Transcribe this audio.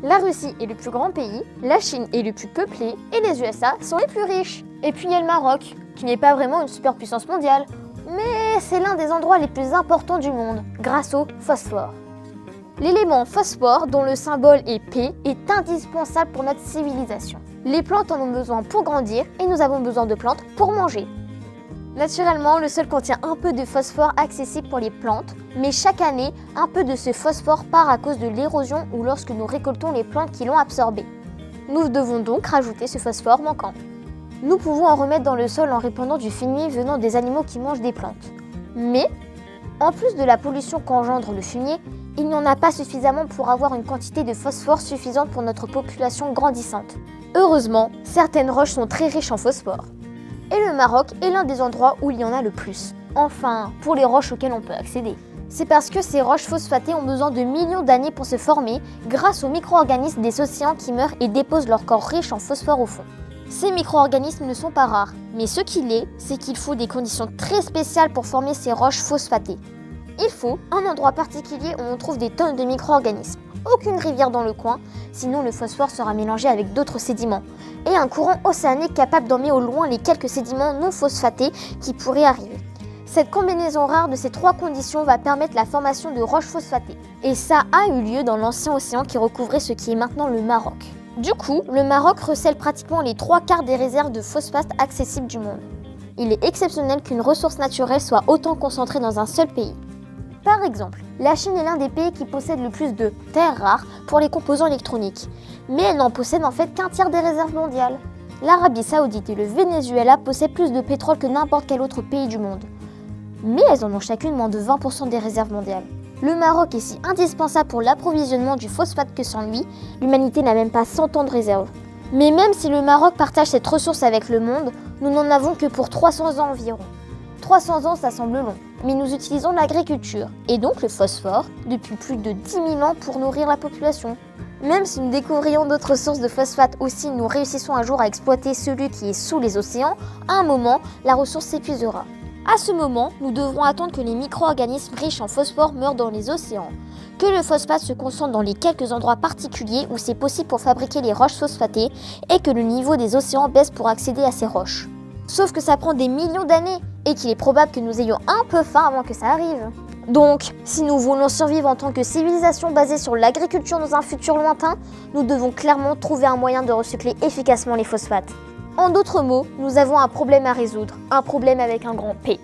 La Russie est le plus grand pays, la Chine est le plus peuplé et les USA sont les plus riches. Et puis il y a le Maroc, qui n'est pas vraiment une superpuissance mondiale, mais c'est l'un des endroits les plus importants du monde, grâce au phosphore. L'élément phosphore, dont le symbole est P, est indispensable pour notre civilisation. Les plantes en ont besoin pour grandir et nous avons besoin de plantes pour manger. Naturellement, le sol contient un peu de phosphore accessible pour les plantes, mais chaque année, un peu de ce phosphore part à cause de l'érosion ou lorsque nous récoltons les plantes qui l'ont absorbé. Nous devons donc rajouter ce phosphore manquant. Nous pouvons en remettre dans le sol en répandant du fumier venant des animaux qui mangent des plantes. Mais, en plus de la pollution qu'engendre le fumier, il n'y en a pas suffisamment pour avoir une quantité de phosphore suffisante pour notre population grandissante. Heureusement, certaines roches sont très riches en phosphore. Et le Maroc est l'un des endroits où il y en a le plus. Enfin, pour les roches auxquelles on peut accéder. C'est parce que ces roches phosphatées ont besoin de millions d'années pour se former grâce aux micro-organismes des océans qui meurent et déposent leur corps riche en phosphore au fond. Ces micro-organismes ne sont pas rares, mais ce qu'il est, c'est qu'il faut des conditions très spéciales pour former ces roches phosphatées. Il faut un endroit particulier où on trouve des tonnes de micro-organismes. Aucune rivière dans le coin, sinon le phosphore sera mélangé avec d'autres sédiments. Et un courant océanique capable d'emmener au loin les quelques sédiments non phosphatés qui pourraient arriver. Cette combinaison rare de ces trois conditions va permettre la formation de roches phosphatées. Et ça a eu lieu dans l'ancien océan qui recouvrait ce qui est maintenant le Maroc. Du coup, le Maroc recèle pratiquement les 3/4 des réserves de phosphate accessibles du monde. Il est exceptionnel qu'une ressource naturelle soit autant concentrée dans un seul pays. Par exemple, la Chine est l'un des pays qui possède le plus de terres rares pour les composants électroniques, mais elle n'en possède en fait qu'un tiers des réserves mondiales. L'Arabie Saoudite et le Venezuela possèdent plus de pétrole que n'importe quel autre pays du monde, mais elles en ont chacune moins de 20% des réserves mondiales. Le Maroc est si indispensable pour l'approvisionnement du phosphate que sans lui, l'humanité n'a même pas 100 ans de réserve. Mais même si le Maroc partage cette ressource avec le monde, nous n'en avons que pour 300 ans environ. 300 ans, ça semble long, mais nous utilisons l'agriculture, et donc le phosphore, depuis plus de 10 000 ans pour nourrir la population. Même si nous découvrions d'autres sources de phosphate ou si nous réussissons un jour à exploiter celui qui est sous les océans, à un moment, la ressource s'épuisera. À ce moment, nous devrons attendre que les micro-organismes riches en phosphore meurent dans les océans, que le phosphate se concentre dans les quelques endroits particuliers où c'est possible pour fabriquer les roches phosphatées et que le niveau des océans baisse pour accéder à ces roches. Sauf que ça prend des millions d'années et qu'il est probable que nous ayons un peu faim avant que ça arrive. Donc, si nous voulons survivre en tant que civilisation basée sur l'agriculture dans un futur lointain, nous devons clairement trouver un moyen de recycler efficacement les phosphates. En d'autres mots, nous avons un problème à résoudre, un problème avec un grand P.